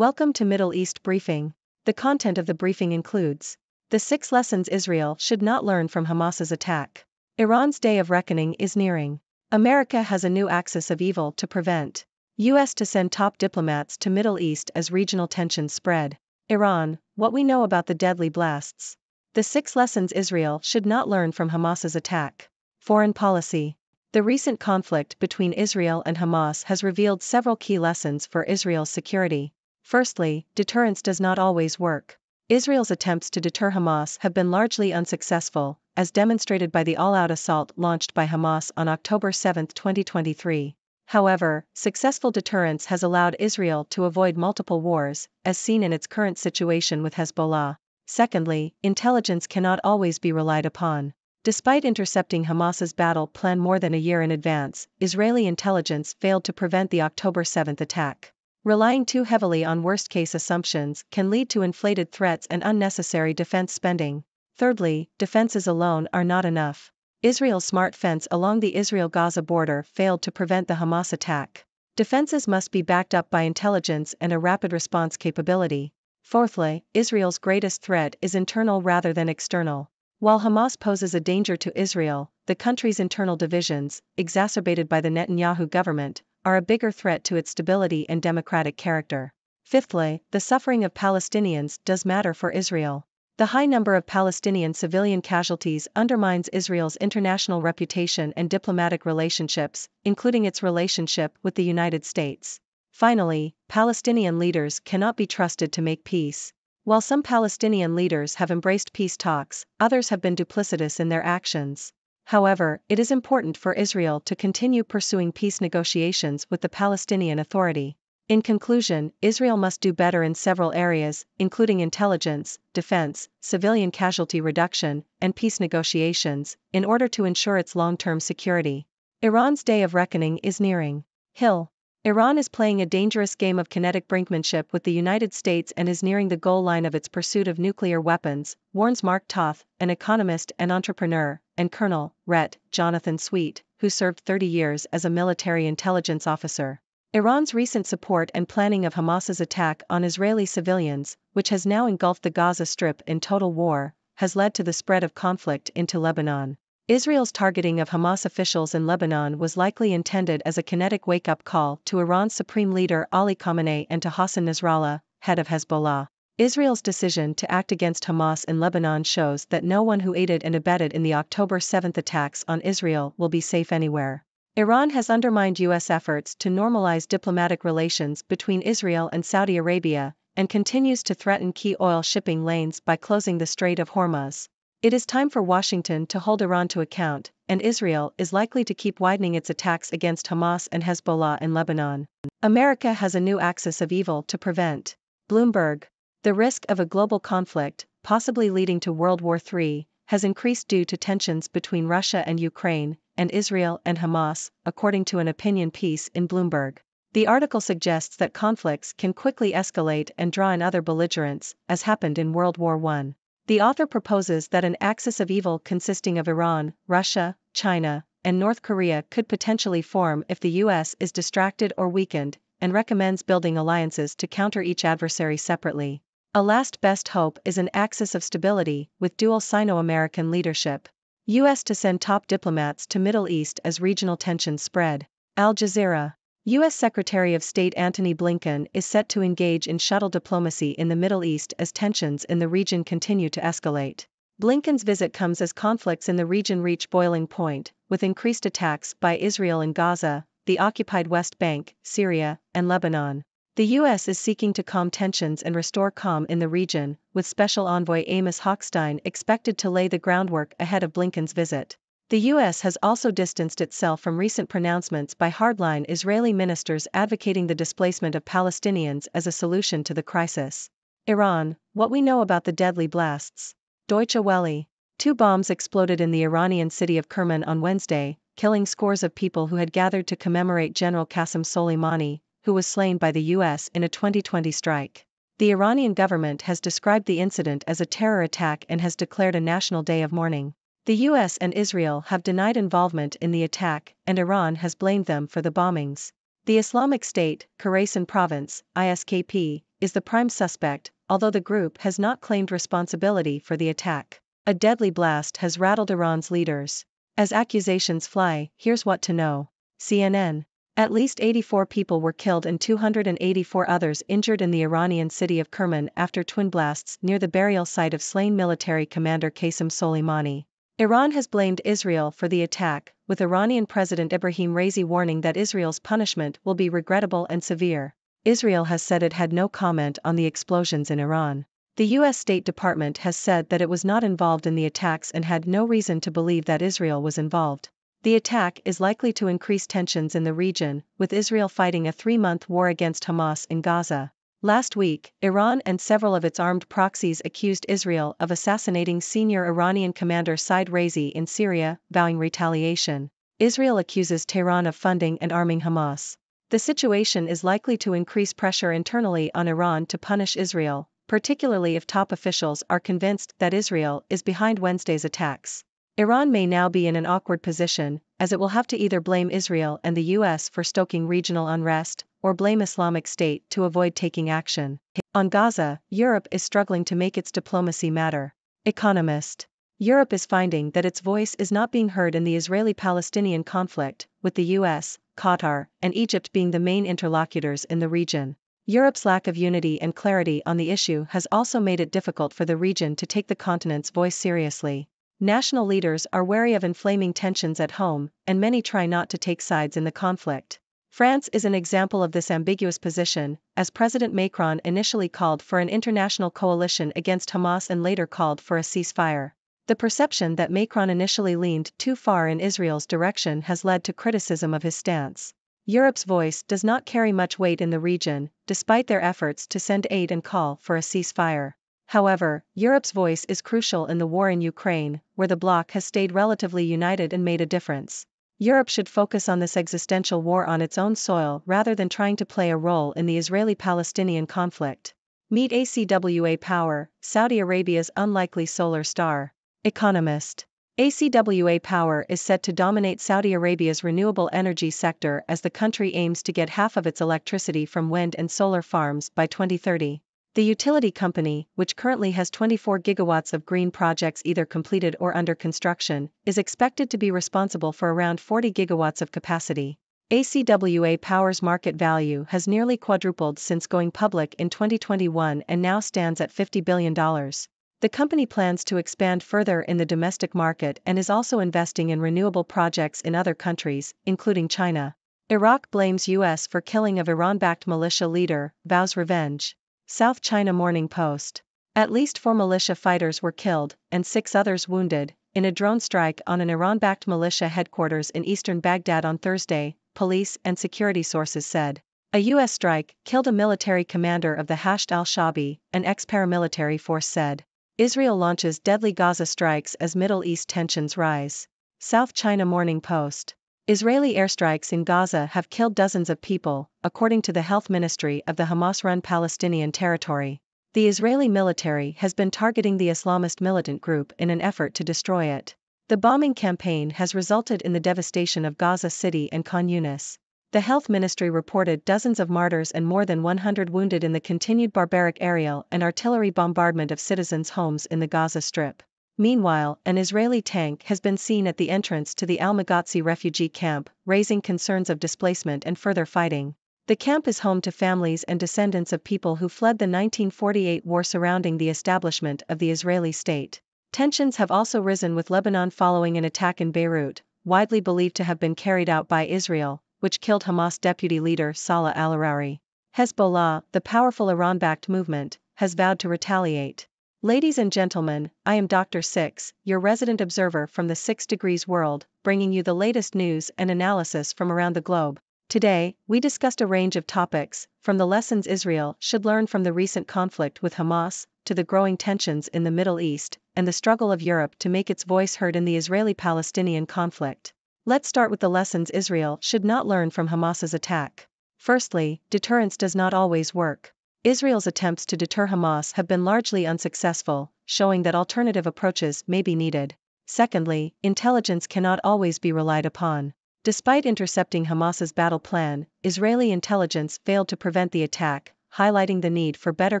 Welcome to Middle East Briefing. The content of the briefing includes the 6 lessons Israel should not learn from Hamas's attack. Iran's day of reckoning is nearing. America has a new axis of evil to prevent. U.S. to send top diplomats to Middle East as regional tensions spread. Iran, what we know about the deadly blasts. The 6 lessons Israel should not learn from Hamas's attack. Foreign policy. The recent conflict between Israel and Hamas has revealed several key lessons for Israel's security. Firstly, deterrence does not always work. Israel's attempts to deter Hamas have been largely unsuccessful, as demonstrated by the all-out assault launched by Hamas on October 7, 2023. However, successful deterrence has allowed Israel to avoid multiple wars, as seen in its current situation with Hezbollah. Secondly, intelligence cannot always be relied upon. Despite intercepting Hamas's battle plan more than a year in advance, Israeli intelligence failed to prevent the October 7 attack. Relying too heavily on worst-case assumptions can lead to inflated threats and unnecessary defense spending. Thirdly, defenses alone are not enough. Israel's smart fence along the Israel-Gaza border failed to prevent the Hamas attack. Defenses must be backed up by intelligence and a rapid response capability. Fourthly, Israel's greatest threat is internal rather than external. While Hamas poses a danger to Israel, the country's internal divisions, exacerbated by the Netanyahu government, are a bigger threat to its stability and democratic character. Fifthly, the suffering of Palestinians does matter for Israel. The high number of Palestinian civilian casualties undermines Israel's international reputation and diplomatic relationships, including its relationship with the United States. Finally, Palestinian leaders cannot be trusted to make peace. While some Palestinian leaders have embraced peace talks, others have been duplicitous in their actions. However, it is important for Israel to continue pursuing peace negotiations with the Palestinian Authority. In conclusion, Israel must do better in several areas, including intelligence, defense, civilian casualty reduction, and peace negotiations, in order to ensure its long-term security. Iran's day of reckoning is nearing. Hill. Iran is playing a dangerous game of kinetic brinkmanship with the United States and is nearing the goal line of its pursuit of nuclear weapons, warns Mark Toth, an economist and entrepreneur, and Colonel, Ret. Jonathan Sweet, who served 30 years as a military intelligence officer. Iran's recent support and planning of Hamas's attack on Israeli civilians, which has now engulfed the Gaza Strip in total war, has led to the spread of conflict into Lebanon. Israel's targeting of Hamas officials in Lebanon was likely intended as a kinetic wake-up call to Iran's supreme leader Ali Khamenei and to Hassan Nasrallah, head of Hezbollah. Israel's decision to act against Hamas in Lebanon shows that no one who aided and abetted in the October 7 attacks on Israel will be safe anywhere. Iran has undermined U.S. efforts to normalize diplomatic relations between Israel and Saudi Arabia, and continues to threaten key oil shipping lanes by closing the Strait of Hormuz. It is time for Washington to hold Iran to account, and Israel is likely to keep widening its attacks against Hamas and Hezbollah in Lebanon. America has a new axis of evil to prevent. Bloomberg. The risk of a global conflict, possibly leading to World War III, has increased due to tensions between Russia and Ukraine, and Israel and Hamas, according to an opinion piece in Bloomberg. The article suggests that conflicts can quickly escalate and draw in other belligerents, as happened in World War I. The author proposes that an axis of evil consisting of Iran, Russia, China, and North Korea could potentially form if the U.S. is distracted or weakened, and recommends building alliances to counter each adversary separately. A last best hope is an axis of stability, with dual Sino-American leadership. U.S. to send top diplomats to Middle East as regional tensions spread. Al Jazeera. U.S. Secretary of State Antony Blinken is set to engage in shuttle diplomacy in the Middle East as tensions in the region continue to escalate. Blinken's visit comes as conflicts in the region reach boiling point, with increased attacks by Israel in Gaza, the occupied West Bank, Syria, and Lebanon. The U.S. is seeking to calm tensions and restore calm in the region, with Special Envoy Amos Hochstein expected to lay the groundwork ahead of Blinken's visit. The U.S. has also distanced itself from recent pronouncements by hardline Israeli ministers advocating the displacement of Palestinians as a solution to the crisis. Iran, what we know about the deadly blasts. Deutsche Welle. 2 bombs exploded in the Iranian city of Kerman on Wednesday, killing scores of people who had gathered to commemorate General Qasem Soleimani, who was slain by the U.S. in a 2020 strike. The Iranian government has described the incident as a terror attack and has declared a national day of mourning. The U.S. and Israel have denied involvement in the attack, and Iran has blamed them for the bombings. The Islamic State, Khorasan Province, ISKP, is the prime suspect, although the group has not claimed responsibility for the attack. A deadly blast has rattled Iran's leaders. As accusations fly, here's what to know. CNN. At least 84 people were killed and 284 others injured in the Iranian city of Kerman after twin blasts near the burial site of slain military commander Qasem Soleimani. Iran has blamed Israel for the attack, with Iranian President Ibrahim Raisi warning that Israel's punishment will be regrettable and severe. Israel has said it had no comment on the explosions in Iran. The U.S. State Department has said that it was not involved in the attacks and had no reason to believe that Israel was involved. The attack is likely to increase tensions in the region, with Israel fighting a 3-month war against Hamas in Gaza. Last week, Iran and several of its armed proxies accused Israel of assassinating senior Iranian commander Said Raisi in Syria, vowing retaliation. Israel accuses Tehran of funding and arming Hamas. The situation is likely to increase pressure internally on Iran to punish Israel, particularly if top officials are convinced that Israel is behind Wednesday's attacks. Iran may now be in an awkward position, as it will have to either blame Israel and the US for stoking regional unrest, or blame Islamic State to avoid taking action. On Gaza, Europe is struggling to make its diplomacy matter. Economist. Europe is finding that its voice is not being heard in the Israeli-Palestinian conflict, with the US, Qatar, and Egypt being the main interlocutors in the region. Europe's lack of unity and clarity on the issue has also made it difficult for the region to take the continent's voice seriously. National leaders are wary of inflaming tensions at home, and many try not to take sides in the conflict. France is an example of this ambiguous position, as President Macron initially called for an international coalition against Hamas and later called for a ceasefire. The perception that Macron initially leaned too far in Israel's direction has led to criticism of his stance. Europe's voice does not carry much weight in the region, despite their efforts to send aid and call for a ceasefire. However, Europe's voice is crucial in the war in Ukraine, where the bloc has stayed relatively united and made a difference. Europe should focus on this existential war on its own soil rather than trying to play a role in the Israeli-Palestinian conflict. Meet ACWA Power, Saudi Arabia's unlikely solar star. Economist. ACWA Power is set to dominate Saudi Arabia's renewable energy sector as the country aims to get half of its electricity from wind and solar farms by 2030. The utility company, which currently has 24 gigawatts of green projects either completed or under construction, is expected to be responsible for around 40 gigawatts of capacity. ACWA Power's market value has nearly quadrupled since going public in 2021 and now stands at $50 billion. The company plans to expand further in the domestic market and is also investing in renewable projects in other countries, including China. Iraq blames US for killing of Iran-backed militia leader, vows revenge. South China Morning Post. At least 4 militia fighters were killed, and 6 others wounded, in a drone strike on an Iran-backed militia headquarters in eastern Baghdad on Thursday, police and security sources said. A U.S. strike killed a military commander of the Hashd al-Shabi, an ex-paramilitary force said. Israel launches deadly Gaza strikes as Middle East tensions rise. South China Morning Post. Israeli airstrikes in Gaza have killed dozens of people, according to the health ministry of the Hamas-run Palestinian territory. The Israeli military has been targeting the Islamist militant group in an effort to destroy it. The bombing campaign has resulted in the devastation of Gaza City and Khan Yunis. The health ministry reported dozens of martyrs and more than 100 wounded in the continued barbaric aerial and artillery bombardment of citizens' homes in the Gaza Strip. Meanwhile, an Israeli tank has been seen at the entrance to the Al-Maghazi refugee camp, raising concerns of displacement and further fighting. The camp is home to families and descendants of people who fled the 1948 war surrounding the establishment of the Israeli state. Tensions have also risen with Lebanon following an attack in Beirut, widely believed to have been carried out by Israel, which killed Hamas deputy leader Salah al-Arari. Hezbollah, the powerful Iran-backed movement, has vowed to retaliate. Ladies and gentlemen, I am Dr. Six, your resident observer from the 6 Degrees world, bringing you the latest news and analysis from around the globe. Today, we discussed a range of topics, from the lessons Israel should learn from the recent conflict with Hamas, to the growing tensions in the Middle East, and the struggle of Europe to make its voice heard in the Israeli-Palestinian conflict. Let's start with the lessons Israel should not learn from Hamas's attack. Firstly, deterrence does not always work. Israel's attempts to deter Hamas have been largely unsuccessful, showing that alternative approaches may be needed. Secondly, intelligence cannot always be relied upon. Despite intercepting Hamas's battle plan, Israeli intelligence failed to prevent the attack, highlighting the need for better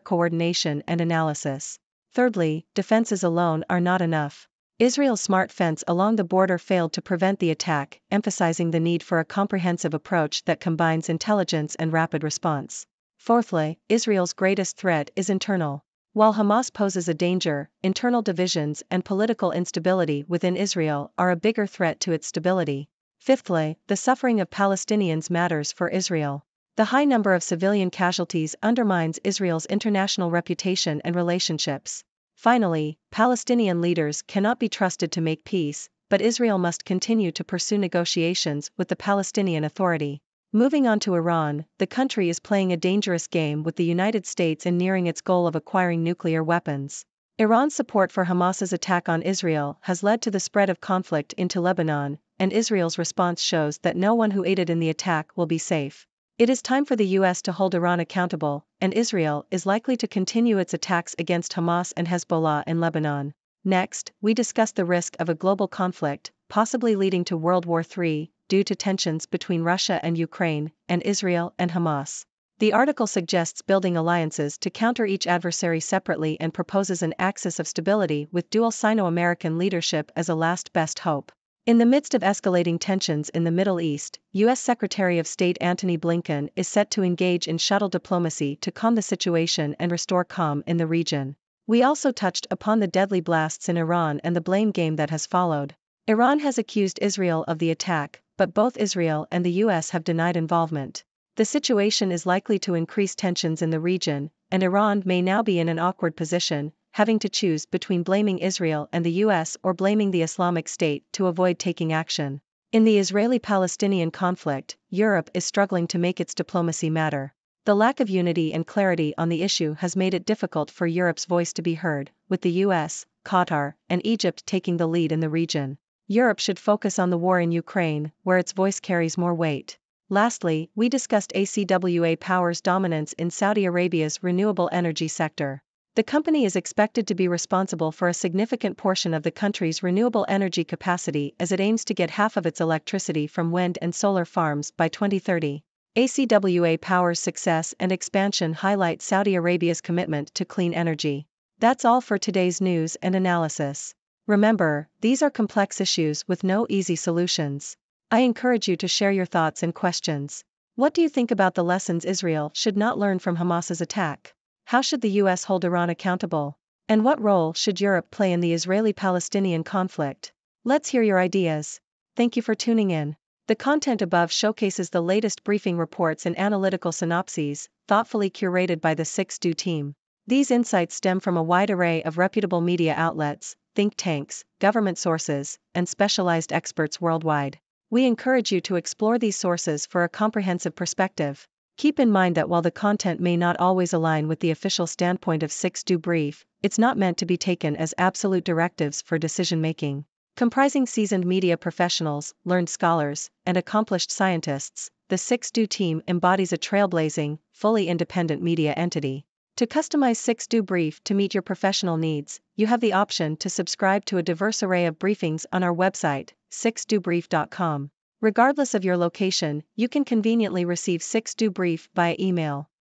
coordination and analysis. Thirdly, defenses alone are not enough. Israel's smart fence along the border failed to prevent the attack, emphasizing the need for a comprehensive approach that combines intelligence and rapid response. Fourthly, Israel's greatest threat is internal. While Hamas poses a danger, internal divisions and political instability within Israel are a bigger threat to its stability. Fifthly, the suffering of Palestinians matters for Israel. The high number of civilian casualties undermines Israel's international reputation and relationships. Finally, Palestinian leaders cannot be trusted to make peace, but Israel must continue to pursue negotiations with the Palestinian Authority. Moving on to Iran, the country is playing a dangerous game with the United States in nearing its goal of acquiring nuclear weapons. Iran's support for Hamas's attack on Israel has led to the spread of conflict into Lebanon, and Israel's response shows that no one who aided in the attack will be safe. It is time for the US to hold Iran accountable, and Israel is likely to continue its attacks against Hamas and Hezbollah in Lebanon. Next, we discuss the risk of a global conflict, possibly leading to World War III, due to tensions between Russia and Ukraine, and Israel and Hamas. The article suggests building alliances to counter each adversary separately and proposes an axis of stability with dual Sino-American leadership as a last best hope. In the midst of escalating tensions in the Middle East, U.S. Secretary of State Antony Blinken is set to engage in shuttle diplomacy to calm the situation and restore calm in the region. We also touched upon the deadly blasts in Iran and the blame game that has followed. Iran has accused Israel of the attack, but both Israel and the U.S. have denied involvement. The situation is likely to increase tensions in the region, and Iran may now be in an awkward position, having to choose between blaming Israel and the U.S. or blaming the Islamic State to avoid taking action. In the Israeli-Palestinian conflict, Europe is struggling to make its diplomacy matter. The lack of unity and clarity on the issue has made it difficult for Europe's voice to be heard, with the US, Qatar, and Egypt taking the lead in the region. Europe should focus on the war in Ukraine, where its voice carries more weight. Lastly, we discussed ACWA Power's dominance in Saudi Arabia's renewable energy sector. The company is expected to be responsible for a significant portion of the country's renewable energy capacity as it aims to get half of its electricity from wind and solar farms by 2030. ACWA Power's success and expansion highlight Saudi Arabia's commitment to clean energy. That's all for today's news and analysis. Remember, these are complex issues with no easy solutions. I encourage you to share your thoughts and questions. What do you think about the lessons Israel should not learn from Hamas's attack? How should the US hold Iran accountable? And what role should Europe play in the Israeli-Palestinian conflict? Let's hear your ideas. Thank you for tuning in. The content above showcases the latest briefing reports and analytical synopses, thoughtfully curated by the 6Do team. These insights stem from a wide array of reputable media outlets, think tanks, government sources, and specialized experts worldwide. We encourage you to explore these sources for a comprehensive perspective. Keep in mind that while the content may not always align with the official standpoint of 6Do Brief, it's not meant to be taken as absolute directives for decision-making. Comprising seasoned media professionals, learned scholars, and accomplished scientists, the 6Do team embodies a trailblazing, fully independent media entity. To customize 6Do Brief to meet your professional needs, you have the option to subscribe to a diverse array of briefings on our website, 6dobrief.com. Regardless of your location, you can conveniently receive 6Do Brief via email.